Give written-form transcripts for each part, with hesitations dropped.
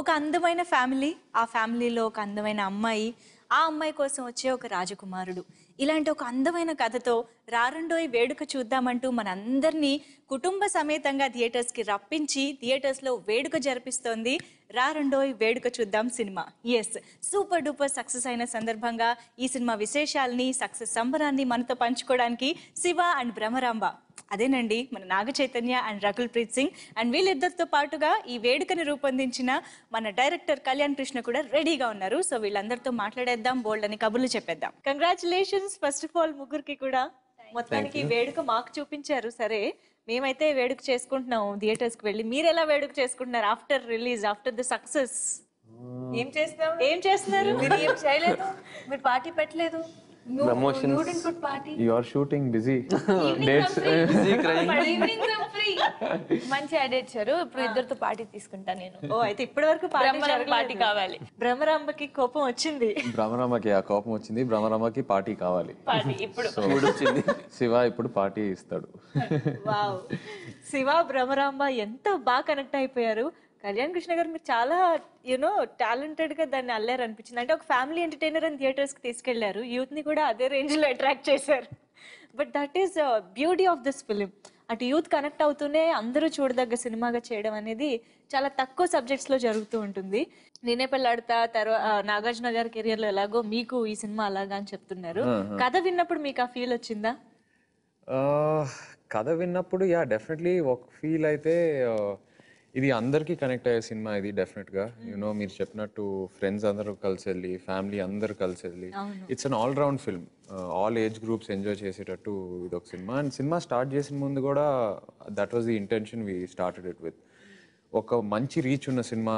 ఒక అందమైన ఫ్యామిలీ, ఆ ఫ్యామిలీలో ఒక అందమైన అమ్మాయి, ఆ అమ్మాయి కోసం వచ్చే ఒక రాజకుమారుడు. ఇలాంటి ఒక అందమైన కథతో రారండోయ్ వేడుక చూద్దామంటూ మనందరినీ కుటుంబ సమేతంగా థియేటర్స్కి రప్పించి థియేటర్స్లో వేడుక జరిపిస్తోంది రారండోయ్ వేడుక చూద్దాం సినిమా. ఎస్, సూపర్ డూపర్ సక్సెస్ అయిన సందర్భంగా ఈ సినిమా విశేషాలని, సక్సెస్ సంబరాన్ని మనతో పంచుకోవడానికి శివ అండ్ బ్రహ్మరాంబ, అదేనండి మన నాగ చైతన్య అండ్ రకుల్ ప్రీత్ సింగ్ అండ్ వీళ్ళిద్దరితో పాటుగా ఈ వేడుకని రూపొందించిన మన డైరెక్టర్ కళ్యాణ్ కృష్ణ కూడా రెడీగా ఉన్నారు. సో వీళ్ళందరితో మాట్లాడేద్దాం, బోల్డ్ అని కబుర్లు చెప్పేద్దాం. కంగ్రాచులేషన్స్ ఫస్ట్ ఆఫ్ ఆల్ ముగ్గురికి కూడా. మొత్తానికి వేడుక మాకు చూపించారు. సరే, మేమైతే వేడుక చేసుకుంటున్నాం థియేటర్స్ కి వెళ్ళి. మీరు ఎలా వేడుక చేసుకుంటున్నారు after release, after the success? ఏం చేస్తున్నారు? మీరు ఏం చేయలేదు, మీరు పార్టీ పెట్టలేదు. Promotions. You are shooting busy. Dates. Busy crying. మంచి ఐడియా ఇచ్చారు. ఇప్పుడు ఇద్దరితో పార్టీ తీసుకుంటా నేను. ఓ, అయితే ఇప్పటి వరకు పార్టీ కావాలి. బ్రహ్మరాంబకి కోపం వచ్చింది. బ్రహ్మరాంబకి ఆ కోపం వచ్చింది. బ్రహ్మరాంబకి పార్టీ కావాలి. పార్టీ ఇప్పుడు వచ్చింది. శివ ఇప్పుడు పార్టీ ఇస్తాడు. వావ్, శివ బ్రహ్మరాంబ ఎంత బాగా కనెక్ట్ అయిపోయారు. కళ్యాణ్ కృష్ణ గారు, మీరు చాలా టాలెంటెడ్ గా దాన్ని అల్లారు అనిపించింది. అంటే ఒక ఫ్యామిలీ ఎంటర్టైనర్ అని థియేటర్స్ కి తీసుకెళ్లారు, యూత్ ని కూడా అదే రేంజ్ లో అట్రాక్ట్ చేశారు. But that is beauty of this film. అటు యూత్ కనెక్ట్ అవుతూనే అందరూ చూడదగ్గ సినిమాగా చేయడం అనేది చాలా తక్కువ సబ్జెక్ట్స్ లో జరుగుతూ ఉంటుంది. నేనే పెళ్ళాడతా తర్వాత నాగార్జున గారి కెరియర్ లో ఎలాగో మీకు ఈ సినిమా అలాగా అని చెప్తున్నారు. కథ విన్నప్పుడు మీకు ఆ ఫీల్ వచ్చిందా? కథ విన్నప్పుడు డెఫినెట్లీ ఒక ఫీల్ అయితే, ఇది అందరికీ కనెక్ట్ అయ్యే సినిమా ఇది డెఫినెట్గా. యూనో మీరు చెప్పినట్టు ఫ్రెండ్స్ అందరూ కలిసి వెళ్ళి, ఫ్యామిలీ అందరూ కలిసి వెళ్ళి, it's an all round film. All age groups enjoy చేసేటట్టు ఇది ఒక సినిమా. అండ్ సినిమా స్టార్ట్ చేసిన ముందు కూడా that was the intention we started it with. ఒక మంచి రీచ్ ఉన్న సినిమా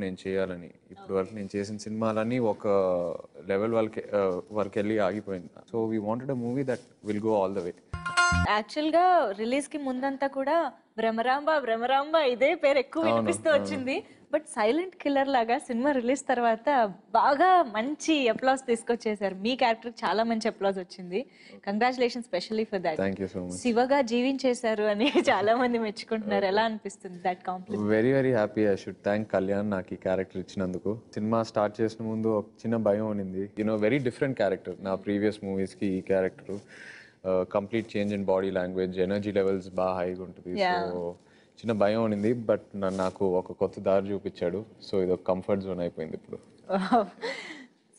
నేను చేయాలని. ఇప్పుడు వరకు నేను చేసిన సినిమాలన్నీ ఒక లెవెల్ వరకు వెళ్ళి ఆగిపోయింది. So we wanted a movie that will go all the way. Actual గా రిలీజ్ కి ముందంతా కూడా భ్రమరాంబ ఇదే పేరు ఎక్కువ వినిపిస్తూ వచ్చింది. బట్ సైలెంట్ కిల్లర్ లాగా సినిమా రిలీజ్ తర్వాత బాగా మంచి అప్లాస్ తీసుకొచ్చేసారు. మీ క్యారెక్టర్ చాలా మంచి అప్లాస్ వచ్చింది. Congratulation specially for that. శివగా జీవించేశారు అని చాలా మంది మెచ్చుకుంటున్నారు. ఎలా అనిపిస్తుంది that compliment? Very very happy. I should thank Kalyan నాకు ఈ క్యారెక్టర్ ఇచ్చినందుకు. సినిమా స్టార్ట్ చేసిన ముందు ఒక చిన్న భయం ఉన్నింది. Very different character. నా ప్రీవియస్ మూవీస్ కి ఈ character complete change in body language, energy levels బాగా హైగా ఉంటుంది. సో చిన్న భయం ఉన్నింది. బట్ నాకు ఒక కొత్త దారి చూపించాడు. సో ఇది ఒక కంఫర్ట్ జోన్ అయిపోయింది ఇప్పుడు.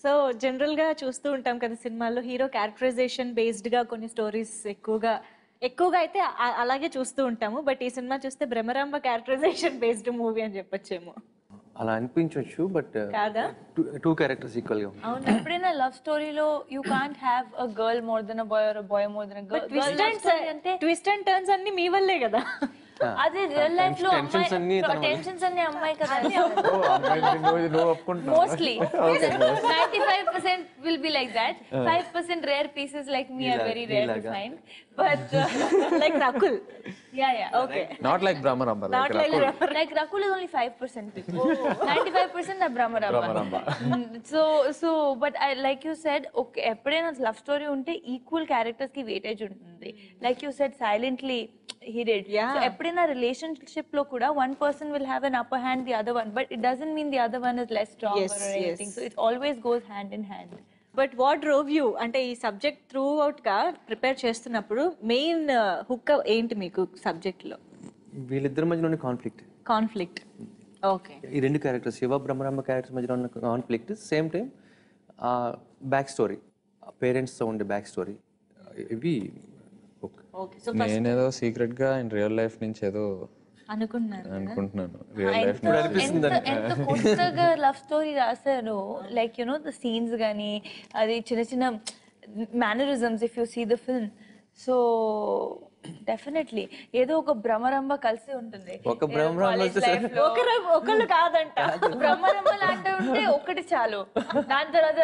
సో జనరల్ గా చూస్తూ ఉంటాం కదా సినిమాల్లో, హీరో క్యారెక్టరైజేషన్ బేస్డ్ గా కొన్ని స్టోరీస్ ఎక్కువగా అయితే అలాగే చూస్తూ ఉంటాము. బట్ ఈ సినిమా చూస్తే బ్రహ్మరాంబ క్యారెక్టరైజేషన్ బేస్డ్ మూవీ అని చెప్పొచ్చేమో. అలా అనిపించవచ్చు. బట్ టూ క్యారెక్టర్స్ ఈక్వల్ గా. అవును, ఎప్పుడైనా లవ్ స్టోరీలో you can't have a girl more than a boy or a boy more than a girl. Twist and turns అన్ని మీ వల్లే కదా. అదే రియల్ లైఫ్ లో టెన్షన్స్ అన్ని అమ్మాయి కదా. Mostly 95% will be like that. 5% rare pieces like me are very rare to find. But like Rakul. Yeah. Okay. Not like Brahmaramba. Like Rakul is only 5% people. 95% are Brahmaramba. So but I like you said, okay, ఎప్పుడైనా love story ఉంటే equal characters కి weightage ఉంటుంది. Like you said silently he did. So ఎప్పుడైనా relationship లో కూడా one person will have an upper hand, the other one, but it doesn't mean the other one is less strong or anything. So it always goes hand in hand. But what drove you, అంటే ఈ subject through out గా prepare చేస్తున్నప్పుడు main hook ఏంటి మీకు subject లో? వీళ్ళిద్దరి మధ్యలో ఉన్న కాన్ఫ్లిక్ట్. ఓకే. ఈ రెండు క్యారెక్టర్స్ శివ బ్రహ్మరాంబ క్యారెక్టర్స్ మధ్యలో ఉన్న conflict, same time back story, parents తో ఉండే బ్యాక్ స్టోరీ, ఇవి. నేనేదో సీక్రెట్ గా ఇన్ రియల్ లైఫ్ నుంచి ఏదో అనుకుంటున్నాను. రియల్ లైఫ్ ఎంత కొత్తగా లవ్ స్టోరీ రాశారు. లైక్ ద సీన్స్ గానీ, అది చిన్న చిన్న mannerisms if you see the film. So definitely ఏదో ఒక భ్రమరంబ కలిసి ఉంటుంది. ఒకళ్ళు కాదంట, భ్రమరంబ లాంటి ఉంటే ఒకటి చాలు, దాని తర్వాత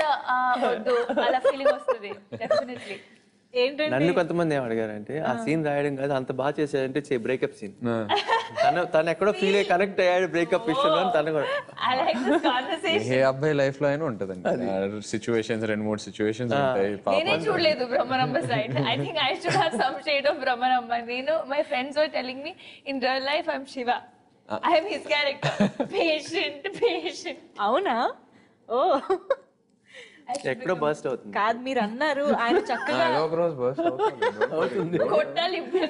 వద్దు అలా ఫీలింగ్ వస్తుంది డెఫినెట్లీ. నన్ను కొంతమంది ఏం అడిగారంటే, ఆ సీన్ రాయడం కాదు, అంత బాగా చేశాడంటే బ్రేకప్ సీన్. తను ఎక్కడో ఫీల్ అయ్యి కనెక్ట్ అయ్యాడు బ్రేకప్ విషయంలో. తను కూడా ఏ అబ్బాయి లైఫ్ లో అయినా ఉంటదండి సిచ్యువేషన్స్, 2-3 సిచ్యువేషన్స్ ఉంటాయి. నేనే చూడలేదు Brahmaramba side. I think I should have some shade of Brahmaramba. My friends were telling me in real life I am Shiva. I'm his character. Patient. అవునా? ఓ ఎక్కడో బర్స్ట్ అవుతుంది. కాదు, మీరు అన్నారు ఆయన చక్కగా ఏదో ఒక రోజు బస్ అవుతుంది. కొట్టాలి ఇప్పుడు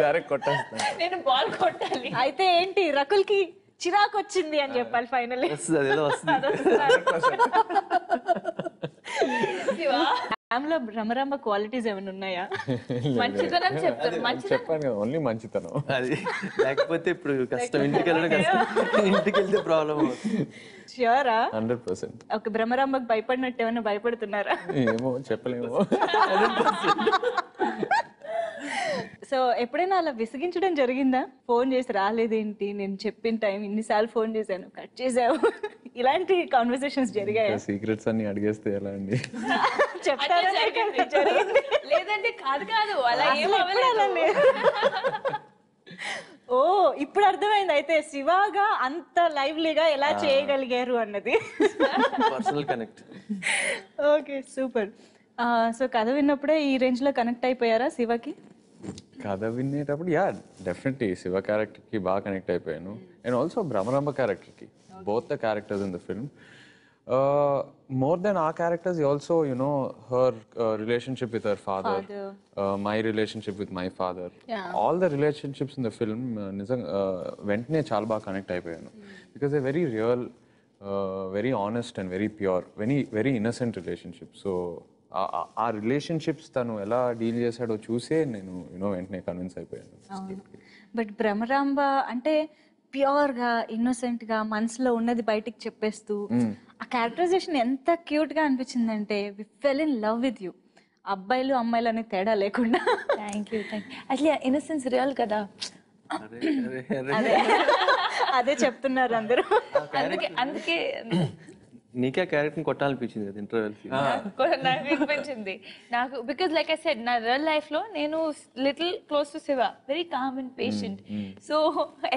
డైరెక్ట్ కొట్టేస్తాను. నేను బాల్ కొట్టాలి. అయితే ఏంటి రకుల్కి చిరాకు వచ్చింది అని చెప్పాలి ఫైనల్లీ. వస్తుంది, అదేదో వస్తుంది. లో భ్రమరాంబ క్వాలిటీస్ ఏమైనా ఉన్నాయా? మంచితనం చెప్తారు. చెప్పాను కదా, ఓన్లీ మంచితనం. అది లేకపోతే ఇప్పుడు కష్టం, ఇంటికి వెళ్ళడం కష్టం. ఇంటికి వెళ్తే ప్రాబ్లం అవుతుంది. ష్యూరా? 100%. ఒక భ్రమరాంబకు భయపడినట్టు ఏమైనా భయపడుతున్నారా? ఏమో చెప్పలేము. సో ఎప్పుడైనా అలా విసిగించడం జరిగిందా? ఫోన్ చేసి రాలేదేంటి, నేను చెప్పిన టైం ఇన్నిసార్లు ఫోన్ చేశాను, కట్ చేసావు, ఇలాంటి కాన్వర్సేషన్స్ జరిగాయా? సీక్రెట్స్ అన్ని అడిగేస్తే ఎలా అండి? చెప్తారా? జరిగింది. లేదంటే కాదు అలా ఏం అసలు ఎప్పుడు అలా లేదు. ఓ ఇప్పుడు అర్థమైంది అయితే శివగా అంత లైవ్లీగా ఎలా చేయగలిగారు అన్నది. Personal connect. Okay, super. So కథ విన్నప్పుడే ఈ రేంజ్ లో కనెక్ట్ అయిపోయారా శివకి? కథ వినేటప్పుడు డెఫినెట్లీ శివ క్యారెక్టర్కి బాగా కనెక్ట్ అయిపోయాను. అండ్ ఆల్సో భ్రమరాంబ క్యారెక్టర్కి, both the characters in the film. More than our characters, also, her relationship with her father. My relationship with my father. All the relationships in the film, వెంటనే చాలా బాగా connect అయిపోయాను. Because they're very real, very honest and very pure, very innocent relationship. So, ఆ relationships తను ఎలా deal చేశాడో చూసే నేను వెంటనే కన్విన్స్ అయిపోయాను. బట్ భ్రమరాంబ అంటే ప్యూర్ గా, ఇన్నోసెంట్ గా, మనసులో ఉన్నది బయటికి చెప్పేస్తూ ఆ క్యారెక్టరైజేషన్ ఎంత క్యూట్ గా అనిపించిందంటే we fell in love with you. అబ్బాయిలు అమ్మాయిలు అనే తేడా లేకుండా. Thank you. అసలు ఇన్నోసెన్స్ రియల్ కదా. అదే చెప్తున్నారు అందరూ. అందుకే నీకే క్యారెక్టర్ కొట్టాలనిపించింది కదా ఇంటర్వెల్. నాకు అనిపించింది. నాకు బికాస్ లైక్ ఐ సెడ్, నా రియల్ లైఫ్ లో నేను little close to Shiva, very calm and patient. So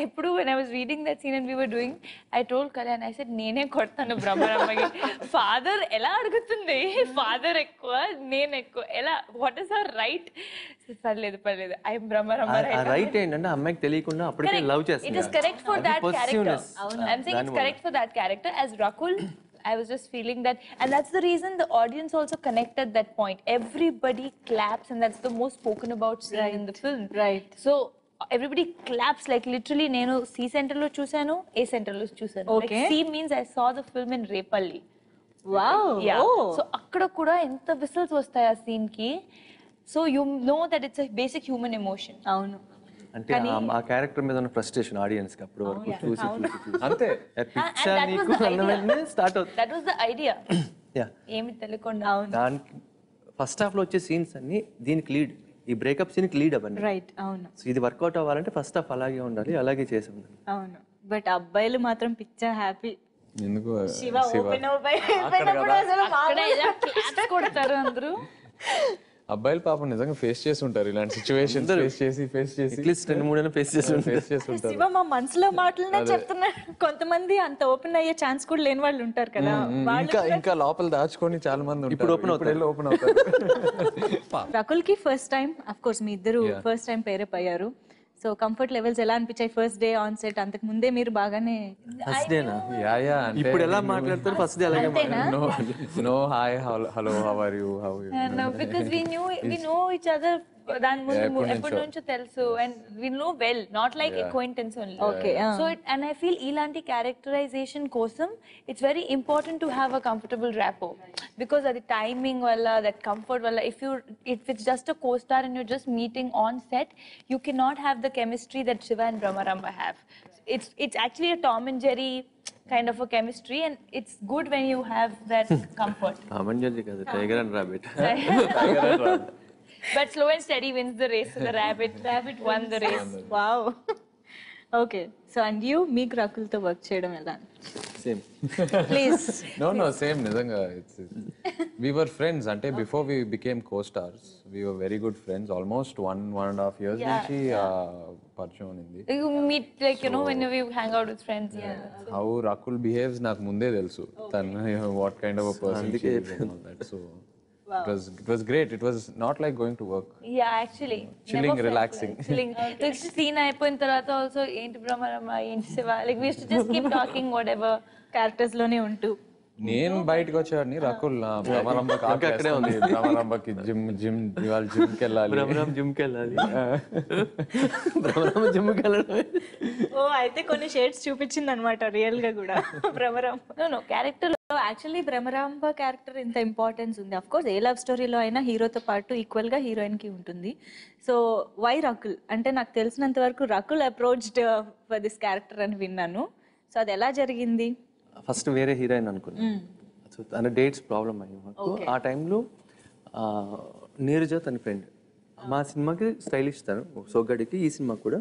ఎప్పుడు when I was reading that scene and we were doing, I told Kalyan, I said నేనే కొడతాను భ్రమరాంబకి. ఫాదర్ ఎలా అడుగుతుంది, ఫాదర్ ఎక్కువ నేను ఎక్కువ, ఎలా, వాట్ ఇస్ అవర్ రైట్? పర్లేదు ఐఎమ్ భ్రమరాంబ. రైట్ ఏంటంటే అమ్మాయికి తెలియకుండా అప్పటికే లవ్ చేస్తుంది. It is correct for that character. I'm saying it's correct for that character. As Rakul, I was just feeling that, and that's the reason the audience also connected that point. Everybody claps, and that's the most spoken about scene in the film. Right. So everybody claps, like literally nenu C center lo chusanu, A center lo chusanu. Okay. Like C means I saw the film in Repalli. Wow. Yeah. Oh. So akkada kuda enta whistles vastayi aa scene ki. So you know that it's a basic human emotion. అవును. అంటే ఆ character మీద ఉన్న frustration audience కి అప్పటి వరకు చూసి అంతే. పిక్చర్ నీకు అన్న వెంటనే స్టార్ట్ అవుతుంది. That was the idea. Yeah, ఏమి తెలియకుండా. దానికి ఫస్ట్ హాఫ్ లో వచ్చే సీన్స్ అన్ని దీనికి లీడ్, ఈ బ్రేకప్ సీన్ కి లీడ్ అవన్నీ. రైట్. అవును. సో ఇది వర్కౌట్ అవ్వాలంటే ఫస్ట్ హాఫ్ అలాగే ఉండాలి, అలాగే చేసి ఉండాలి. అవును. బట్ అబ్బాయిలు మాత్రం పిచ్చా హ్యాపీ. ఎందుకు శివ ఓపెన్ అయిపోయినప్పుడు అసలు అక్కడ ఇలా claps కొడతారు అందరూ. అబ్బాయిలు పాపం నిజంగా ఫేస్ చేసి ఉంటారు ఇలాంటి సిచ్యువేషన్, ఫేస్ చేసి అట్లీస్ట్ 2-3 ఫేస్ చేసి ఉంటారు. శివ మా మనసులో మాటలనే చెప్తున్నారు. కొంతమంది అంత ఓపెన్ అయ్యే ఛాన్స్ కూడా లేని వాళ్ళు ఉంటారు కదా, ఇంకా లోపల దాచుకొని చాలా మంది ఇప్పుడు ఓపెన్ అవుతారు. రకుల్ కి ఫస్ట్ టైం, అఫ్ కోర్స్ మీ ఇద్దరు ఫస్ట్ టైం పేరప్ అయ్యారు. సో కంఫర్ట్ లెవెల్స్ ఎలా అనిపించాయి ఫస్ట్ డే ఆన్ సెట్? అంతకు ముందే మీరు బాగానే ఫస్ట్ డేనా? అంటే ఇప్పుడు ఎలా మాట్లాడతారు ఫస్ట్ డే అలాగే no hi hello how are you No, because we know each other. దాని ముందు ఎప్పటి నుంచో తెలుసు, and we know well, not like acquaintance only. Okay. So and I feel ఇలాంటి క్యారెక్టరైజేషన్ కోసం it's very important to have a comfortable rapport, because అది timing వల్ల, that comfort వల్ల. If it's just a co-star and you're just meeting on set, you cannot have the chemistry that Shiva and Brahmaramba have. It's actually a Tom and Jerry kind of a chemistry, and it's good when you have that comfort. అమంజలి కదా, tiger and rabbit. But slow and steady wins the race. So the rabbit won the race. Wow. Okay. So and you, మీకు రకుల్తో work చేయడం ఎలా? Same. Please. No, same. నిజంగా we were friends అంటే before we became co-stars, we were very good friends. Almost 1.5 years నుంచి పరిచయం ఉంది. You meet, like, you know, when we hang out with friends. How Rakul behaves నాకు ముందే తెలుసు, తను what kind of a person she is and all that. So It was great. It was not like going to work. Yeah, actually. Chilling, Never felt relaxing. like chilling. Next scene అయిపోయిన తర్వాత also ఏంటి భ్రమరమ్మ ఏంటి Shiva like we used to just keep talking whatever. Characters లోనే ఉంటూ నేను బయటకు వచ్చేవాడిని రకుల్ అక్కడే ఉంది భ్రమరంబకి జిమ్ ఇవాళ జిమ్కి వెళ్ళాలి భ్రమరం జిమ్కి వెళ్ళాలి భ్రమరం జిమ్కి వెళ్ళడం ఓ అయితే కొన్ని షేడ్స్ చూపించింది అనమాట రియల్ గా కూడా Bhramaramba. No, character actually Bhramaramba character ఇంత ఇంపార్టెన్స్ ఉంది. అఫ్ కోర్స్ ఏ లవ్ స్టోరీలో అయినా హీరోతో పాటు ఈక్వల్ గా హీరోయిన్ కి ఉంటుంది. సో వై రకుల్ అంటే నాకు తెలిసినంత వరకు Rakul approached for this character అని విన్నాను. సో అది ఎలా జరిగింది? ఫస్ట్ వేరే హీరోయిన్ అనుకున్నాను. సో తన డేట్స్ ప్రాబ్లం అయ్యి మాకు ఆ టైంలో నీరజ తన ఫ్రెండ్ మా సినిమాకి స్టైలిష్ తను సోగ్గాడికి ఈ సినిమా కూడా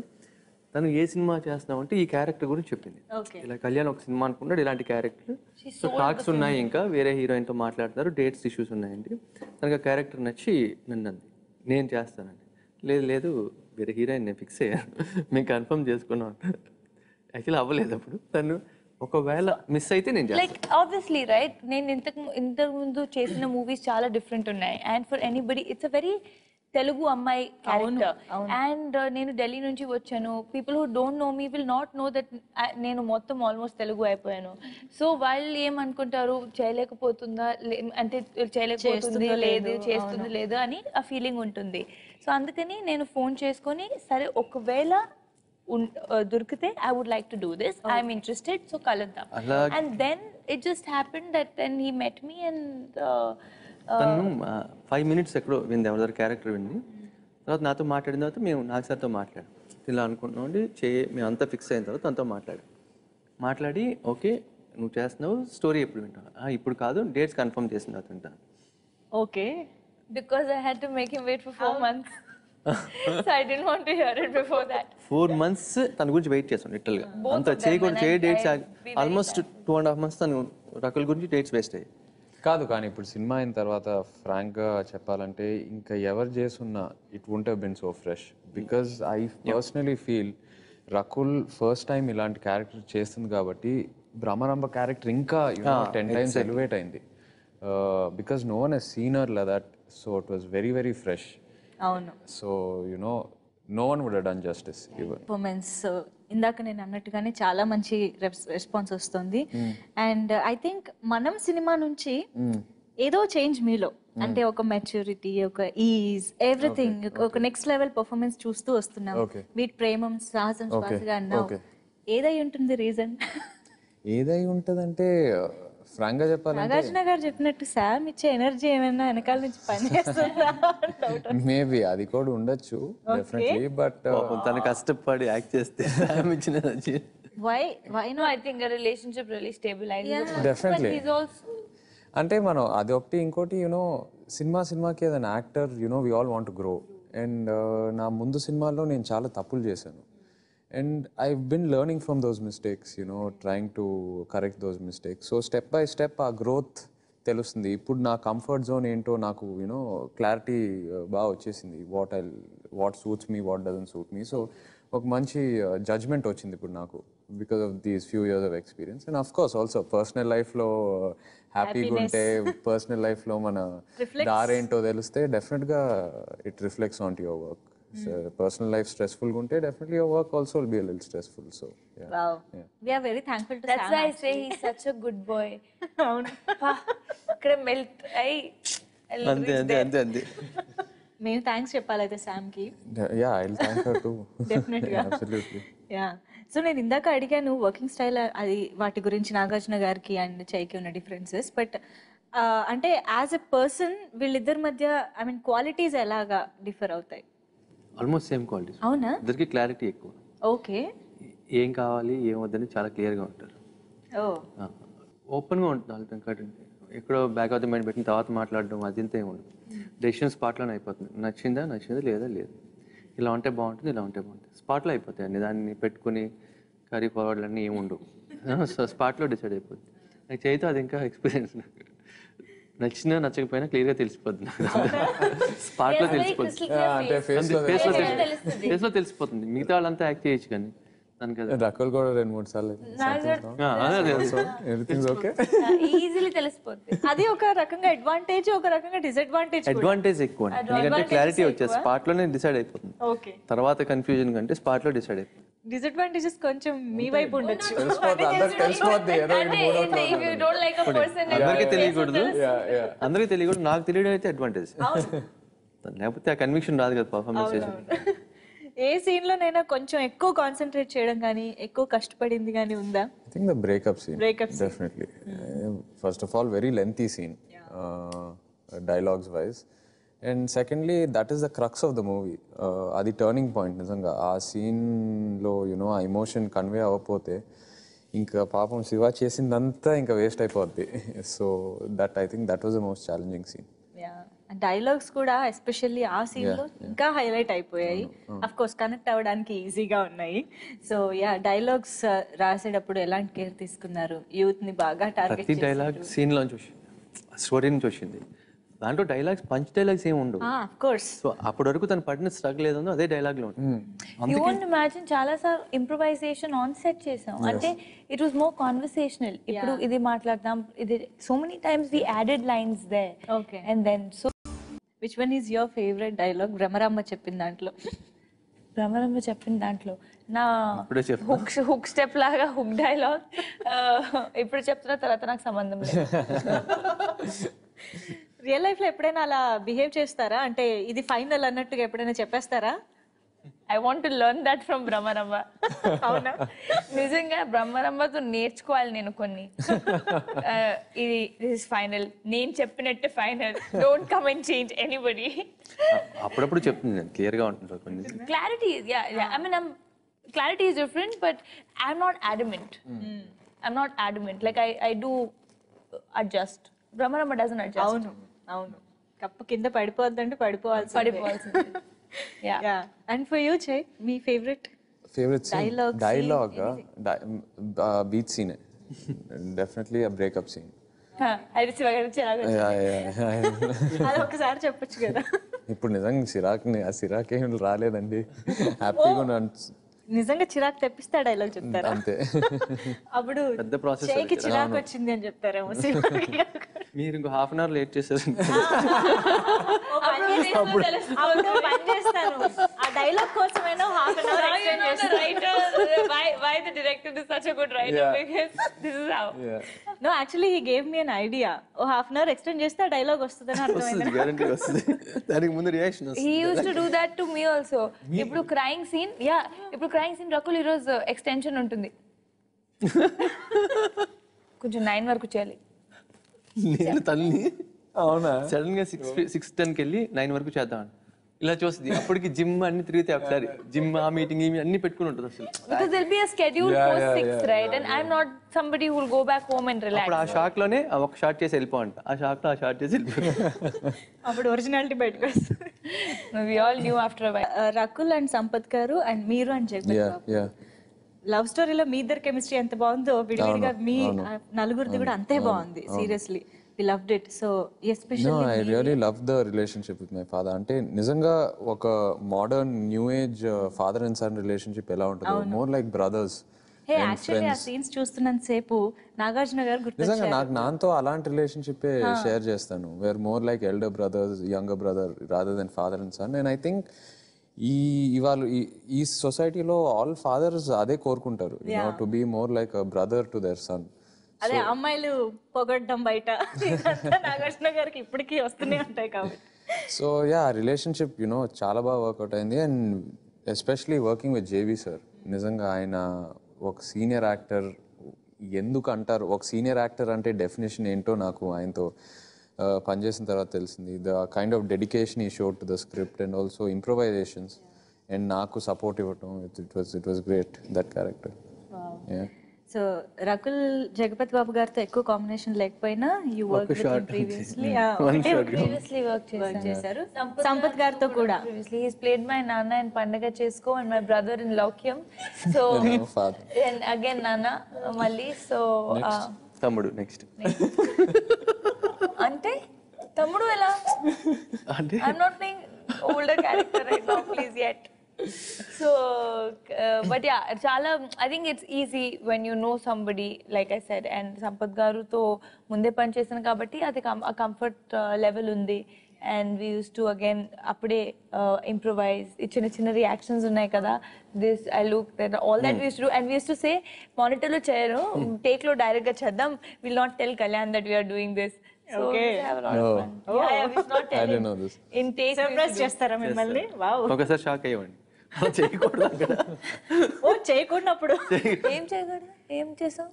తను ఏ సినిమా చేస్తున్నామంటే ఈ క్యారెక్టర్ గురించి చెప్పింది. ఇలా కళ్యాణ్ ఒక సినిమా అనుకున్నాడు ఇలాంటి క్యారెక్టర్. సో టాక్స్ ఉన్నాయి ఇంకా వేరే హీరోయిన్తో మాట్లాడుతున్నారు డేట్స్ ఇష్యూస్ ఉన్నాయండి. తనకు ఆ క్యారెక్టర్ నచ్చి నన్ను అంది నేను చేస్తానండి. లేదు లేదు వేరే హీరోయిన్ నేను ఫిక్స్ అయ్యాను మేము కన్ఫర్మ్ చేసుకున్నాం. యాక్చువల్లీ అవ్వలేదు అప్పుడు. తను ఒకవేళ మిస్ అయితే నేను లైక్ ఆబ్వియస్లీ రైట్ నేను ఇంతకు ముందు చేసిన మూవీస్ చాలా డిఫరెంట్ ఉన్నాయి. And for anybody it's a very Telugu అమ్మాయి క్యారెక్టర్. అండ్ నేను ఢిల్లీ నుంచి వచ్చాను. People who don't know me will not know that నేను మొత్తం ఆల్మోస్ట్ తెలుగు అయిపోయాను. సో వాళ్ళు ఏమనుకుంటారు చేయలేకపోతుందా అంటే చేయలేకపోతుంది లేదు చేస్తుంది లేదు అని ఆ ఫీలింగ్ ఉంటుంది. సో అందుకని నేను ఫోన్ చేసుకొని సరే ఒకవేళ దొరికితే I would like to do this I'm interested so కలుద్దాం. And then it just happen that then he met me and తను 5 minutes ఎక్కడో వింది ఎవరి దగ్గర క్యారెక్టర్ వింది. తర్వాత నాతో మాట్లాడిన తర్వాత మేము నాగ్ సార్తో మాట్లాడాం. ఇలా అనుకుంటున్నాం అండి మేము అంతా ఫిక్స్ అయిన తర్వాత తనతో మాట్లాడి ఓకే నువ్వు చేస్తున్నావు స్టోరీ ఎప్పుడు వింటావు ఇప్పుడు కాదు డేట్స్ కన్ఫర్మ్ చేసిన తర్వాత వింటాను. Okay because I had to make him wait for 4 months. So I didn't want to hear it before that. 4 months తన గురించి వెయిట్ చేస్తాను లిటరల్గా. అంత చేయకూడదు డేట్స్ ఆల్మోస్ట్ 2.5 months తను రకుల్ గురించి డేట్స్ వేస్ట్ అయ్యాయి. కాదు కానీ ఇప్పుడు సినిమా అయిన తర్వాత ఫ్రాంక్గా చెప్పాలంటే ఇంకా ఎవరు చేస్తున్నా it won't have been so fresh. Because I personally feel Rakul first time ఇలాంటి క్యారెక్టర్ చేస్తుంది కాబట్టి భ్రమరంబ క్యారెక్టర్ ఇంకా 10 times ఎలివేట్ అయింది. Because no one has seen her like that. So it was very very fresh. అవును. So no one would have done justice even. Performance ఇందాక నేను అన్నట్టుగానే చాలా మంచి రెస్పాన్స్ వస్తుంది. అండ్ ఐ థింక్ మనం సినిమా నుంచి ఏదో చేంజ్ మీలో అంటే ఒక మెచ్యూరిటీ ఒక ఈజ్ ఎవ్రీథింగ్ ఒక నెక్స్ట్ లెవెల్ పర్ఫార్మెన్స్ చూస్తూ వస్తున్నాం. వీటి ప్రేమం సాహసం శ్వాసగా అన్నావు ఏదై ఉంటుంది రీజన్? ఏదై ఉంటుందంటే ఫ్రాంక్గా చెప్పాలంటే నాగార్జున గారు చెప్పినట్టు శామ్ ఇచ్చే ఎనర్జీ ఏమైనా వెనకాల నుంచి పనిచేస్తుందా? మేబీ అది కూడా ఉండొచ్చు డెఫినెట్లీ. బట్ తను కష్టపడి యాక్ట్ చేస్తే శామ్ ఇచ్చిన energy why no I think a relationship really stabilizes. Definitely. But he's also అంటే మనం అది ఒకటి ఇంకోటి సినిమాకి ఏదైనా actor we all want to grow. And నా ముందు సినిమాల్లో నేను చాలా తప్పులు చేశాను. And I've been learning from those mistakes, trying to correct those mistakes. So step by step our growth తెలుస్తుంది. ఇప్పుడు నా కంఫర్ట్ జోన్ ఏంటో నాకు క్లారిటీ బాగా వచ్చేసింది. What suits me what doesn't suit me. So ఒక మంచి జడ్జ్మెంట్ వచ్చింది ఇప్పుడు నాకు because of these few years of experience. And of course also personal లైఫ్లో హ్యాపీగా ఉంటే పర్సనల్ లైఫ్లో మన దారేంటో తెలిస్తే డెఫినెట్గా it reflects on to your work. So personal life stressful gunte definitely your work also will be a little stressful. So yeah. Wow. Yeah. We are very thankful to that's Sam. why I say he's such a good boy. ikkada melt ai అంతే మేము thanks చెప్పాలైతే Sam కి. Yeah, I'll thank her too. Definitely. Absolutely. Yeah. So నేను ఇందాక అడిగాను working style అది వాటి గురించి నాగార్జున గారికి అండ్ చైకి ఉన్న డిఫరెన్సెస్. బట్ అంటే యాజ్ ఎ పర్సన్ వీళ్ళిద్దరి మధ్య ఐ మీన్ క్వాలిటీస్ ఎలాగా డిఫర్ అవుతాయి? Almost same qualities. అవునా? ఇద్దరికి క్లారిటీ ఎక్కువ. ఓకే. ఏం కావాలి ఏం వద్దని చాలా క్లియర్గా ఉంటారు. ఓపెన్గా ఉంటుంది వాళ్ళతో. ఎక్కడో బ్యాక్ ఆఫ్ ద మైండ్ పెట్టిన తర్వాత మాట్లాడడం అదింత ఏమి ఉండదు. డెసిషన్ స్పాట్లోనే అయిపోతుంది. నచ్చిందా లేదా లేదు. ఇలా ఉంటే బాగుంటుంది ఇలా ఉంటే బాగుంటుంది స్పాట్లో అయిపోతాయండి. దాన్ని పెట్టుకుని క్యారీ ఫార్వర్డ్లు అన్నీ ఏమి ఉండవు. సో స్పాట్లో డిసైడ్ అయిపోతుంది. నాకు చేయితే అది ఇంకా ఎక్స్పీరియన్స్. నచ్చినా నచ్చకపోయినా క్లియర్గా తెలిసిపోతుంది. స్పాట్లో తెలిసిపోతుంది. ఫేస్లో తెలిసిపోతుంది. మిగతా వాళ్ళంతా యాక్ట్ చేయొచ్చు కానీ దానికి రకుల్ కూడా 2-3 సార్లు ఎవ్రీథింగ్స్ ఓకే. ఈజీలీ తెలిసిపోద్ది. అది ఒక రకంగా అడ్వాంటేజ్, ఒక రకంగా డిసడ్వాంటేజ్. అడ్వాంటేజ్ ఎక్కువ, ఎందుకంటే క్లారిటీ వచ్చేది స్పాట్ లోనే డిసైడ్ అయిపోతుంది. ఓకే. తర్వాత కన్ఫ్యూజన్ కంటే స్పాట్ లో డిసైడ్ అయిపోతుంది. డిసడ్వాంటేజెస్ కొంచెం మీ వైపు ఉండొచ్చు. తెలిసిపోద్ది ఏదో అందరికీ తెలియకూడదు, అందరికీ తెలియకూడదు. నాకు తెలియడం అయితే అడ్వాంటేజ్, లేకపోతే ఆ కన్విక్షన్ రాదు కదా పర్ఫార్మెన్స్ చేసి. ఏ సీన్ లోనైనా కొంచెం ఎక్కువ కాన్సన్ట్రేట్ చేయడం కానీ ఎక్కువ కష్టపడింది కానీ ఉందా? I think the breakup scene. Definitely. First of all, very lengthy scene, dialogues wise. And secondly, that is the crux of the movie. Adi turning point, nizanga. Aa scene lo, ఆ emotion convey avapothe, ఇంకా పాపం శివ చేసిందంతా ఇంకా waste అయిపోద్ది. So that I think that was the most challenging scene. Dialogues కూడా especially ఆ scene లో ఇంకా హైలైట్ అయిపోయాయి. అఫ్ కోర్స్ కనెక్ట్ అవ్వడానికి ఈజీగా ఉన్నాయి. సో డైలాగ్స్ రాసేటప్పుడు ఎలాంటి కేర్ తీసుకున్నారు? యూత్ ని బాగా టార్గెట్ ప్రతి డైలాగ్ సీన్ లోంచి వచ్చింది, స్టోరీ నుంచి వచ్చింది. దాంట్లో డైలాగ్స్ పంచ్ డైలాగ్స్ ఏమి ఉండవు. Of course. సో అప్పటి వరకు తను పడిన స్ట్రగుల్ ఏదో అదే డైలాగ్ లో ఉంటుంది. యూ వోంట్ ఇమాజిన్ చాలా సార్ ఇంప్రూవైజేషన్ ఆన్ సెట్ చేసాం. అంటే ఇట్ వాస్ మోర్ కాన్వర్సేషనల్. ఇప్పుడు ఇది మాట్లాడదాం, ఇది so many times we added lines there. Okay. And then so which one is your favourite dialogue? Bhramaramba చెప్పిన దాంట్లో. భ్రమరాంబ చెప్పిన దాంట్లో నా హుక్ స్టెప్ లాగా హుక్ డైలాగ్ ఇప్పుడు చెప్తున్న తర్వాత నాకు సంబంధం లేదు. రియల్ లైఫ్ లో ఎప్పుడైనా అలా బిహేవ్ చేస్తారా? అంటే ఇది ఫైనల్ అన్నట్టుగా ఎప్పుడైనా చెప్పేస్తారా? I want to learn that from Brahmaramba. అవునా? నిజంగా బ్రహ్మరంబతో నేర్చుకోవాలి నేను కొన్ని. ఇది దిస్ ఫైనల్, నేను చెప్పినట్టు final, don't come and change anybody. అప్పుడప్పుడు చెప్తుంది, క్లియర్ గా ఉంటుంది కొన్ని. Clarity, I mean clarity is different, but I'm not adamant. I'm not adamant, like I do adjust. Brahmaramba doesn't adjust. అవును అవును. కప్పు కింద పడిపోద్దంటే పడిపోవాల్సిందే. Yeah. And for you, Jay, me favorite scene, dialogue, beat scene. Definitely a breakup scene. అది ఒకసారి చెప్పొచ్చు కదా. ఇప్పుడు నిజంగా సిరాక్ ఏం రాలేదండి, హ్యాపీగా ఉన్నాను. నిజంగా చిరాకు తెప్పిస్తే డైలాగ్ చెప్తారా? అంతే. అప్పుడు పెద్ద ప్రాసెస్. చేయికి చిరాకు వచ్చింది అని చెప్తారేమో. మీరు ఇంకో హాఫ్ అన్ అవర్ లేట్ చేశారు. అప్పుడు పని చేస్తాను ఆ డైలాగ్ కోసమైనా హాఫ్ అన్ అవర్ ఎక్స్టెండ్ చేస్తాను. Why the director is such a good writer? Because this is how. No, actually he gave me an idea. Oh half an hour extend చేస్తే ఆ dialogue వస్తుందని అర్థమైంది. గ్యారెంటీ వస్తుంది, దానికి ముందు reaction వస్తుంది. He used to do that to me also. ఇప్పుడు crying scene, ఇప్పుడు క్రైయింగ్ సీన్ రకుల్ ఈరోజు ఎక్స్టెన్షన్ ఉంటుంది, కొంచెం 9 వరకు చేయాలి. నేను తల్లి అవునా సడన్ గా 6:10కి వెళ్ళి 9 వరకు చేద్దాం ఇలా చూస్తుంది. అప్పటికి జిమ్ అన్ని తిరిగితే ఒకసారి జిమ్ ఆ మీటింగ్ అన్ని పెట్టుకుని ఉంటుంది అసలు. Because there'll be a schedule for 6, right? And I'm not somebody who will go back home and relax. అప్పుడు ఆ షాక్ లోనే ఒక షాట్ చేసి వెళ్ళిపోంట, ఆ షాక్ లో ఆ షాట్ చేసి అప్పుడు ఒరిజినాలిటీ బయటకు వస్తుంది. We all knew after a while. Rakul and Sampath గారు అండ్ మీరు అండ్ జగపతి లవ్ స్టోరీలో మీ ఇద్దరు కెమిస్ట్రీ ఎంత బాగుందో విడివిడిగా మీ నలుగురిది కూడా అంతే బాగుంది. Seriously we loved it. So especially no, I really loved the relationship with my father. అంటే నిజంగా ఒక modern new age father and son relationship ఎలా ఉంటుందో, more like brothers. Hey actually ఆ సీన్స్ చూస్తున్నంత సేపు నాగార్జున గారు గుర్తొచ్చారు. నిజంగా నాకు నాతో అలాంటి రిలేషన్షిప్ షేర్ చేస్తాను, where more like elder brothers, younger brother rather than father and son. And I think ఇవాళ ఈ సొసైటీలో ఆల్ ఫాదర్స్ అదే కోరుకుంటారు, to be more like a brother to their son. అదే అమ్మాయిలు పొగడ్డం బయట నాగార్జున గారికి ఇప్పటికీ వస్తూనే ఉంటాయి కాబట్టి. సో రిలేషన్షిప్ చాలా బాగా వర్కౌట్ అయింది. And especially working with JV sir, నిజంగా ఆయన ఒక సీనియర్ యాక్టర్. ఎందుకు అంటారు ఒక సీనియర్ యాక్టర్ అంటే డెఫినేషన్ ఏంటో నాకు ఆయనతో పనిచేసిన తర్వాత తెలిసింది. The kind of dedication he showed to the script and also improvisations, and నాకు సపోర్ట్ ఇవ్వటం. It was great that character. So Rakul Jagapati Babu గారితో ఎక్కువ కాంబినేషన్ లేకపోయినా you work with him previously. Previously work చేశారు సంపత్ గారితో కూడా. Previously he's played my Nana in Pandaga Chesko and my brother in Laukyam. So and again Nana Malli. So తమ్ముడు next అంటే తమ్ముడు ఎలా అంటే I'm not playing older character right now, please yet. So but yeah, chala, I think it's easy when you know somebody, like I said, and Sampath garu to munde pan chesanu kabatti adi a comfort level undi. And we used to again apde improvise, chinna chinna reactions unnai kada, this I look that, all that we used to do. And we used to say monitor lo cheyaru, take lo direct ga cheddam, will not tell Kalyan that we are doing this. So we used to have a lot of fun. Yeah, we should not tell I didn't him. know this. In take we used surprise to do. చేస్తారా మిమ్మల్ని? Wow. ఒకసారి shock అయ్యేవాడిని చేయకూడదు అక్కడ. ఓ చేయకూడనప్పుడు ఏం చేయకూడదు, ఏం చేసావు?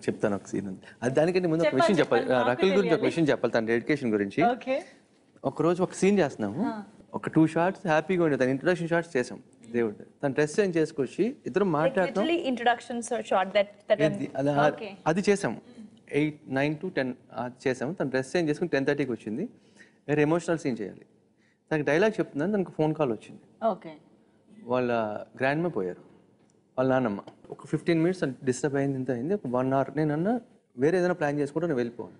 చెప్తాను ఒక సీన్ ఉంది. అది దానికంటే ముందు ఒక విషయం చెప్పాలి, రకుల్ గురించి ఒక విషయం చెప్పాలి, తన డెడికేషన్ గురించి. ఓకే. ఒకరోజు ఒక సీన్ చేస్తున్నాము, ఒక 2 షార్ట్స్ హ్యాపీగా ఉండే, తన ఇంట్రొడక్షన్ షార్ట్స్ చేసాం. దేవుడు తన డ్రెస్ చేంజ్ చేసుకొచ్చి ఇద్దరు మాట్లాడతాం, Literally introduction shot that అది చేసాము. 8, 9 to 10 చేసాము. తన డ్రెస్ చేంజ్ చేసుకుని 10:30కి వచ్చింది. వేరే ఎమోషనల్ సీన్ చేయాలి. తనకి డైలాగ్ చెప్తున్నాను, తనకు ఫోన్ కాల్ వచ్చింది. ఓకే. వాళ్ళ గ్రాండ్ మా పోయారు, వాళ్ళ నాన్నమ్మ. ఒక 15 minutes డిస్టర్బ్ అయింది, ఇంత అయింది. ఒక 1 hour నేను అన్నా వేరే ఏదైనా ప్లాన్ చేసుకుంటే నేను వెళ్ళిపోను,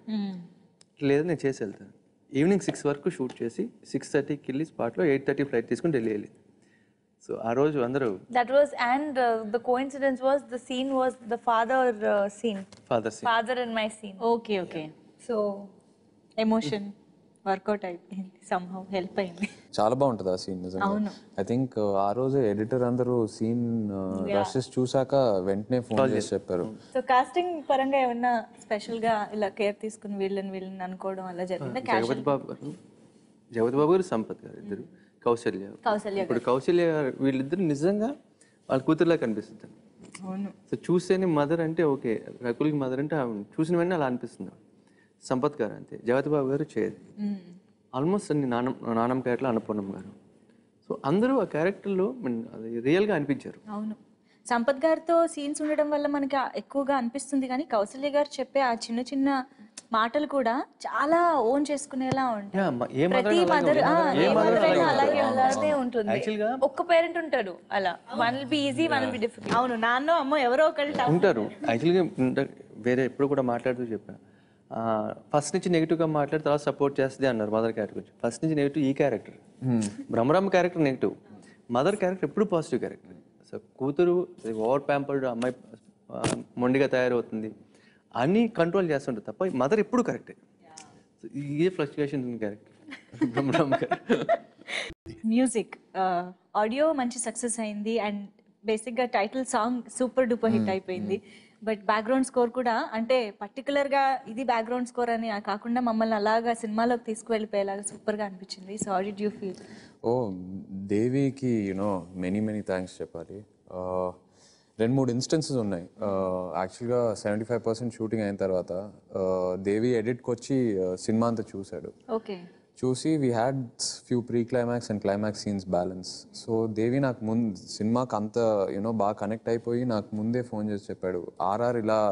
లేదు నేను చేసి వెళ్తాను. ఈవినింగ్ 6 వరకు షూట్ చేసి 6:30కి వెళ్ళి స్పాట్లో 8:30 ఫ్లైట్ తీసుకుని ఢిల్లీ వెళ్ళింది. సో ఆ రోజు అందరూ that was, and the coincidence was the scene was the father scene, father scene. father in my scene. Okay. Okay. So emotion work out అయిపోయింది, సమ్హౌ హెల్ప్ అయింది. చాలా బాగుంటుంది ఆ సీన్ నిజంగా. ఐ థింక్ ఆ రోజే ఎడిటర్ అందరూ సీన్ రషెస్ చూసాక వెంటనే ఫోన్ చేసి చెప్పారు. సో కాస్టింగ్ పరంగా ఏమన్నా స్పెషల్ గా ఇలా కేర్ తీసుకుని వీళ్ళని అనుకోవడం అలా జరిగిందా? జగపతి బాబు గారు, సంపత్ గారు ఇద్దరు, కౌశల్య. ఇప్పుడు కౌశల్య గారు వీళ్ళిద్దరు నిజంగా వాళ్ళ కూతురులా కనిపిస్తుంది. అవును. సో చూస్తేనే మదర్ అంటే ఓకే, రకుల్కి మదర్ అంటే చూసిన వెంటనే అలా అనిపిస్తుంది. సంపత్ గారు అంతే, జగపతి బాబు గారు చేయదు. ఆల్మోస్ట్ అన్ని నానమ్మ క్యారెక్టర్లో అన్నపూర్ణమ్మ గారు. సో అందరూ ఆ క్యారెక్టర్లో అది రియల్గా అనిపించారు. అవును. సంపత్ గారితో సీన్స్ ఉండడం వల్ల మనకి ఎక్కువగా అనిపిస్తుంది, కానీ కౌసల్య గారు చెప్పే ఆ చిన్న చిన్న మాటలు కూడా చాలా ఓన్ చేసుకునేలా ఉంటాయి. ప్రతి మదర్ అలాగే ఉంటుంది. ఒక్క పేరెంట్ ఉంటాడు అలా, one will be easy, one will be difficult. అవును, నాన్న అమ్మ ఎవరో ఒకళ్ళు ఉంటారు. యాక్చువల్గా వేరే ఎప్పుడు కూడా మాట్లాడుతూ చెప్పాను, ఫస్ట్ నుంచి నెగిటివ్గా మాట్లాడి తర్వాత సపోర్ట్ చేస్తుంది అన్నారు మదర్ క్యారెక్టర్ గురించి. ఫస్ట్ నుంచి నెగిటివ్ ఈ character, Brahmarama character negative, mother character ఎప్పుడు పాజిటివ్ క్యారెక్టర్. సో కూతురు ఓవర్ ప్యాంపర్డ్, అమ్మాయి మొండిగా తయారవుతుంది, అన్నీ కంట్రోల్ చేస్తుంటుంది తప్ప మదర్ ఎప్పుడు కరెక్టే. సో ఇదే fluctuation character Brahmarama character. Music audio మంచి సక్సెస్ అయింది, అండ్ బేసిక్గా title song super duper hit అయిపోయింది. బట్ బ్యాక్గ్రౌండ్ స్కోర్ కూడా, అంటే పర్టికులర్గా ఇది బ్యాక్గ్రౌండ్ స్కోర్ అని కాకుండా మమ్మల్ని అలాగా సినిమాలోకి తీసుకువెళ్ళిపోయేలాగా సూపర్గా అనిపించింది. So how did you feel? ఓ దేవికి మెనీ థ్యాంక్స్ చెప్పాలి. 2-3 ఇన్స్టెన్సెస్ ఉన్నాయి. యాక్చువల్గా 75% షూటింగ్ అయిన తర్వాత దేవి ఎడిట్కి వచ్చి సినిమా అంతా చూశాడు. ఓకే. చూసి we had few pre climax and climax scenes balance. So Devi నాకు సినిమాకి అంత బాగా కనెక్ట్ అయిపోయి నాకు ముందే ఫోన్ చేసి చెప్పాడు, ఆర్ఆర్ ఇలా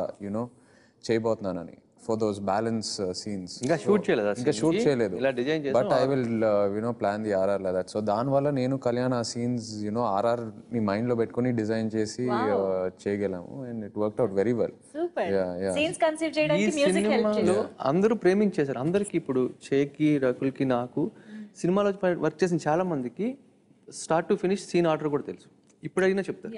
చేయబోతున్నానని, ఫర్ దోస్ బ్యాలెన్స్ సీన్స్. ఇంకా షూట్ చేయలేదు, but I will plan the RR like that. So దానివల్ల నేను కళ్యాణ్ ఆ సీన్స్ ఆర్ఆర్ ని మైండ్ లో పెట్టుకుని డిజైన్ చేసి చేయగలము, and it worked out very well. అందరూ ప్రేమించేశారు. అందరికి ఇప్పుడు చేకి, రకుల్కి, నాకు సినిమాలో వర్క్ చేసిన చాలా మందికి start to finish scene order కూడా తెలుసు, ఇప్పుడు అడిగినా చెప్తారు.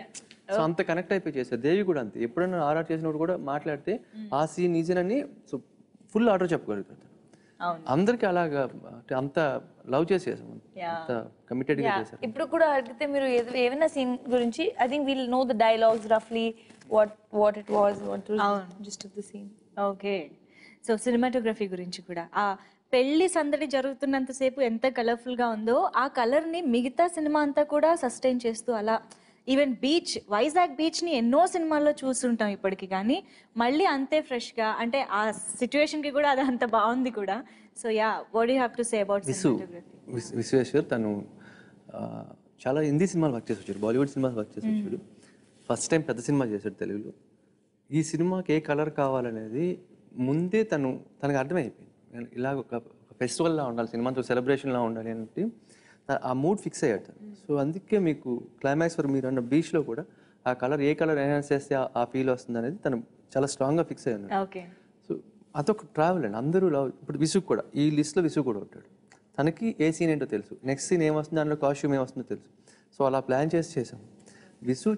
సో అంత కనెక్ట్ అయిపోయి చేశారు. దేవి కూడా అంతే, ఎప్పుడైనా ఆర్ఆర్ చేసినప్పుడు కూడా మాట్లాడితే ఆ సీన్ ఈజీనని సో ఫుల్ ఆర్డర్ చెప్పగలుగుతారు. అందరికి అలాగా అంత లవ్ చేసేసాం, అంత కమిటెడ్ గా చేశారు. ఇప్పుడు కూడా అడిగితే మీరు ఏమైనా సీన్ గురించి, I think will know the dialogues రఫ్లీ, what it was, what was just of the scene. Okay. So cinematography గురించి కూడా, ఆ పెళ్లి సందడి జరుగుతున్నంతసేపు ఎంత కలర్ఫుల్గా ఉందో ఆ కలర్ని మిగతా సినిమా అంతా కూడా సస్టైన్ చేస్తూ, అలా ఈవెన్ బీచ్, వైజాగ్ బీచ్ని ఎన్నో సినిమాల్లో చూస్తుంటాం ఇప్పటికి, కానీ మళ్ళీ అంతే ఫ్రెష్గా, అంటే ఆ సిచ్యువేషన్కి కూడా అది అంత బాగుంది కూడా. So yeah, what you have to say about cinematography? Vishweshwar తను చాలా హిందీ సినిమాలు వర్క్ చేసి వచ్చాడు, బాలీవుడ్ సినిమాలు వర్క్ చేసి వచ్చాడు. ఫస్ట్ టైం పెద్ద సినిమా చేశాడు తెలుగులో. ఈ సినిమాకి ఏ కలర్ కావాలనేది ముందే తనకు అర్థమైపోయింది. ఇలా ఒక ఫెస్టివల్లా ఉండాలి, సినిమాతో సెలబ్రేషన్లా ఉండాలి అంటే ఆ మూడ్ ఫిక్స్ అయ్యాడు. సో అందుకే మీకు క్లైమాక్స్ వరకు మీరు అన్న బీచ్లో కూడా ఆ కలర్ ఏ కలర్ ఎన్హాన్స్ చేస్తే ఆ ఫీల్ వస్తుంది అనేది తను చాలా స్ట్రాంగ్గా ఫిక్స్ అయ్యాడు. సో అదొక ట్రావెల్ అండి. అందరూ ఇప్పుడు విసుగు కూడా, ఈ లిస్ట్లో విసుగు కూడా ఉంటాడు. తనకి ఏ సీన్ ఏంటో తెలుసు, నెక్స్ట్ సీన్ ఏమొస్తుంది, దాంట్లో కాస్ట్యూమ్ ఏమొస్తుందో తెలుసు. సో అలా ప్లాన్ చేసాం. విసు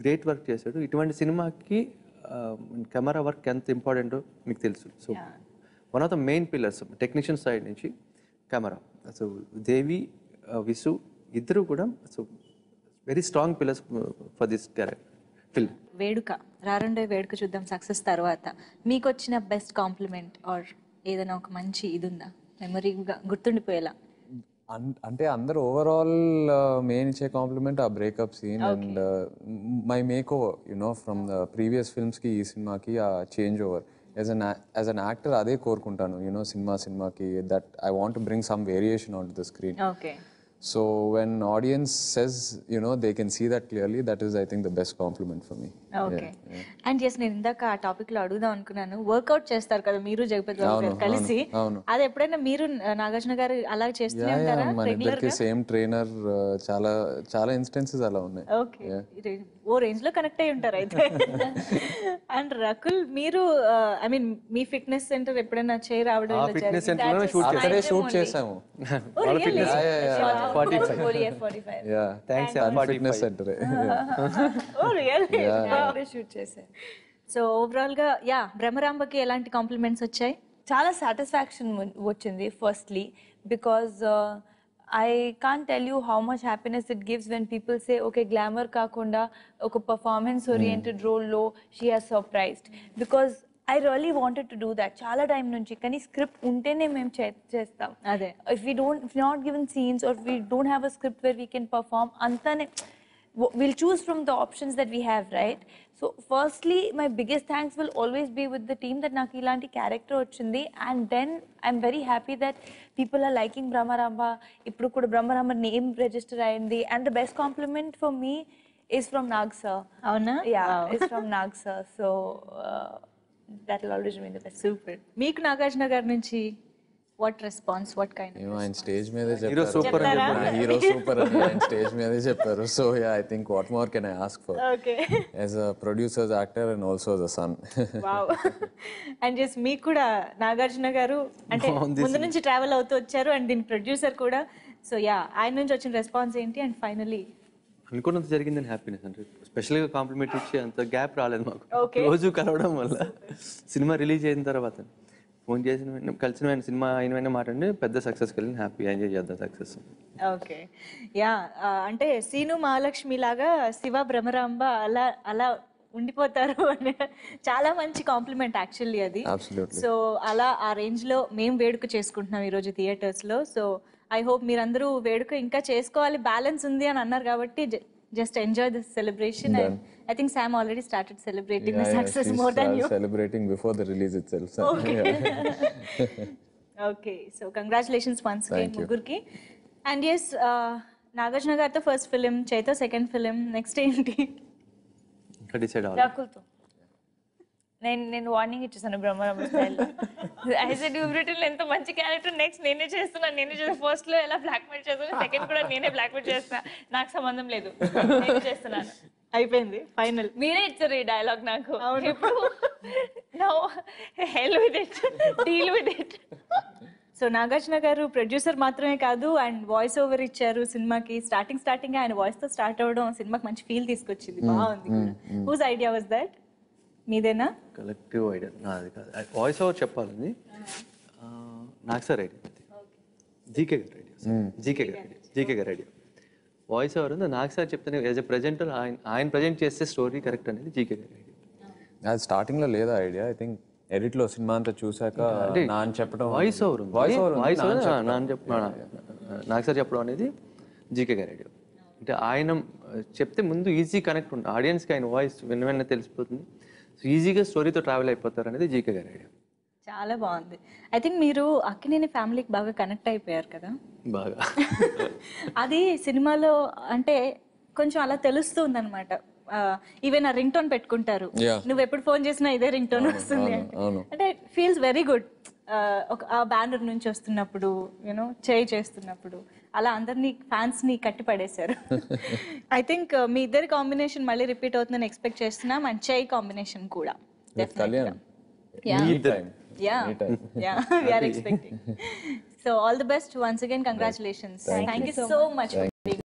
గ్రేట్ వర్క్ చేశాడు. ఇటువంటి సినిమాకి కెమెరా వర్క్ ఎంత ఇంపార్టెంటో మీకు తెలుసు. So one of the main pillars technician side నుంచి కెమెరా. సో దేవి, విసు ఇద్దరు కూడా so very strong pillars for this film. వేడుక రారండే వేడుక చూద్దాం సక్సెస్ తర్వాత మీకు వచ్చిన బెస్ట్ కాంప్లిమెంట్ ఆర్ ఏదైనా ఒక మంచి ఇది ఉందా మెమరీగా గుర్తుండిపోయేలా? అంటే అందరు ఓవరాల్ మెయిన్ ఇచ్చే కాంప్లిమెంట్ ఆ breakup scene and my makeover you know from the previous ఫిల్మ్స్కి ఈ సినిమాకి ఆ changeover. As an actor అదే కోరుకుంటాను యూనో సినిమాకి that I want to bring some variation on to the screen. Okay. So when audience says, you know, they can see that clearly, that is, I think, the best compliment for me. Okay. And yes నేను ఇందాక ఆ topic లో అడుగుదాం అనుకున్నాను. Work out చేస్తారు కదా మీరు జగపతి బాబు గారు కలిసి, అది ఎప్పుడైనా మీరు నాగార్జున గారు అలా చేస్తూనే ఉంటారా రెగ్యులర్ గా? సేమ్ ట్రైనర్, చాలా చాలా ఇన్స్టెన్సెస్ అలా ఉన్నాయి. ఓకే, ఓ రేంజ్ లో కనెక్ట్ అయి ఉంటారు అయితే. అండ్ రకుల్ మీరు I mean me fitness centre ఎప్పుడైనా చేయి రావడం ఇలా ఫిట్నెస్ జరిగిందా? సెంటర్ షూట్ అక్కడే షూట్ చేసాము. Fitness centre. సో ఓవరాల్ గా యా బ్రహ్మరాంబకి ఎలాంటి కాంప్లిమెంట్స్ వచ్చాయి? చాలా సాటిస్ఫాక్షన్ వచ్చింది firstly because I can't tell you how much happiness it gives when people say okay glamour కాకుండా ఒక పర్ఫార్మెన్స్ ఓరియంటెడ్ రోల్లో she has surprised because I really wanted to do that చాలా time నుంచి. కానీ script ఉంటేనే మేము చేస్తాం. అదే if not given scenes or we don't have a script where we can perform అంతానే we'll choose from the options that we have, right? So firstly my biggest thanks will always be with the team that నాకు ఇలాంటి character వచ్చింది. and then I'm very happy that people are liking Brahmaramba. ఇప్పుడు కూడా Brahmaramba name register అయింది. and the best compliment for me is from Nag sir. అవునా? Yeah, it's from Nag sir. so that will always remain the best. Super. మీకు నాగార్జున గారి నుంచి what response, what kind? ఆయన stage మీదే hero super అని చెప్పారు. Hero super అని ఆయన స్టేజ్ మీదే చెప్పారు. So yeah I think what more can I ask for okay as a producers, actor and also as a son. Wow. And just మీకు కూడా నాగార్జున గారు అంటే ముందు నుంచి ట్రావెల్ అవుతూ వచ్చారు అండ్ దీని ప్రొడ్యూసర్ కూడా. సో యా ఆయన నుంచి వచ్చిన రెస్పాన్స్ ఏంటి? అండ్ ఫైనలీ అనుకున్నంత జరిగిందని హ్యాపీనెస్. అంటే స్పెషల్గా కాంప్లిమెంట్ ఇచ్చి అంత గ్యాప్ రాలేదు మాకు. Okay. రోజు కలవడం వల్ల సినిమా రిలీజ్ అయిన తర్వాత ఫోన్ చేసిన వెంటనే కలిసిన వెంటనే సినిమా అయిన వెంటనే మాట్లాడి పెద్ద సక్సెస్కి వెళ్ళి హ్యాపీ ఎంజాయ్ చేద్దాం సక్సెస్. ఓకే యా అంటే సీను మహాలక్ష్మి లాగా శివ బ్రహ్మరాంబ అలా అలా ఉండిపోతారు అని చాలా మంచి కాంప్లిమెంట్ యాక్చువల్లీ అది. సో అలా ఆ రేంజ్ లో మేము వేడుక చేసుకుంటున్నాం ఈరోజు థియేటర్స్ లో. సో ఐ హోప్ మీరందరూ వేడుక ఇంకా చేసుకోవాలి, బ్యాలెన్స్ ఉంది అని అన్నారు కాబట్టి just enjoy this celebration. And I think Sam already started celebrating the success more than you. Celebrating before the release itself. So, okay. Okay. So congratulations once again Mugurki. And yes, Nagarjuna gartho first film, Chaito second film, next enti? ఇంకా decide అవ్వాలి. రాకుల్తో నేను warning ఇచ్చేసాను Bhramaramba style. I said you Britain ఎంత మంచి character next నేనే చేస్తాను. First లో ఎలా బ్లాక్ మెయిల్ చేస్తాను, సెకండ్ కూడా నేనే బ్లాక్ మెయిల్ చేస్తా, నాకు సంబంధం లేదు, నేను చేస్తున్నాను. అయిపోయింది ఫైనల్. మీరే ఇచ్చారు ఈ డైలాగ్ నాకు. ఇప్పుడు now hell with it, deal with it. So Nagarjuna గారు ప్రొడ్యూసర్ మాత్రమే కాదు అండ్ వాయిస్ ఓవర్ ఇచ్చారు సినిమాకి. స్టార్టింగ్ ఆయన వాయిస్ తో స్టార్ట్ అవ్వడం సినిమాకి మంచి ఫీల్ తీసుకొచ్చింది, బాగుంది. Whose idea was that? మీదేనా? కలెక్టివ్ ఐడియా నాది కాదు. వాయిస్ ఓవర్ చెప్పాలని నాకు సార్ ఐడియా, జీకే గారి ఐడియా, జీకే గారి ఐడియా. వాయిస్ ఓవర్ ఉంది నాకు సార్ చెప్తాను యాజ్ ఎ ప్రజెంటర్, ఆయన ప్రజెంట్ చేస్తే స్టోరీ కరెక్ట్ అనేది జీకే గారి ఐడియా. అది స్టార్టింగ్ లో లేదా ఐడియా? ఐ థింక్ ఎడిట్ లో సినిమా అంతా చూసాక నాన్న చెప్పడం. వాయిస్ ఓవర్ నాకు సార్ చెప్పడం అనేది జీకే గారి ఐడియా. అంటే ఆయన చెప్తే ముందు ఈజీ కనెక్ట్ ఉంటుంది ఆడియన్స్కి, ఆయన వాయిస్ వెన్న తెలిసిపోతుంది, సో ఈజీగా స్టోరీతో ట్రావెల్ అయిపోతారు అనేది జీకే గారి ఐడియా. చాలా బాగుంది. ఐ థింక్ మీరు అక్కినేని ఫ్యామిలీకి బాగా కనెక్ట్ అయిపోయారు కదా? బాగా. అది సినిమాలో అంటే కొంచెం అలా తెలుస్తుంది అనమాట. ఈవెన్ ఆ రింగ్ టోన్ పెట్టుకుంటారు, నువ్వు ఎప్పుడు ఫోన్ చేసినా ఇదే రింగ్ టోన్ వస్తుంది అంటే ఫీల్స్ వెరీ గుడ్. ఒక ఆ బ్యానర్ నుంచి వస్తున్నప్పుడు యూనో చేస్తున్నప్పుడు అలా అందరినీ ఫ్యాన్స్ ని కట్టి పడేశారు. ఐ థింక్ మీ ఇద్దరి కాంబినేషన్ మళ్ళీ రిపీట్ అవుతుందని ఎక్స్పెక్ట్ చేస్తున్నాం. అండ్ చై కాంబినేషన్ కూడా we are expecting. So all the best once again, congratulations. Thank you so much.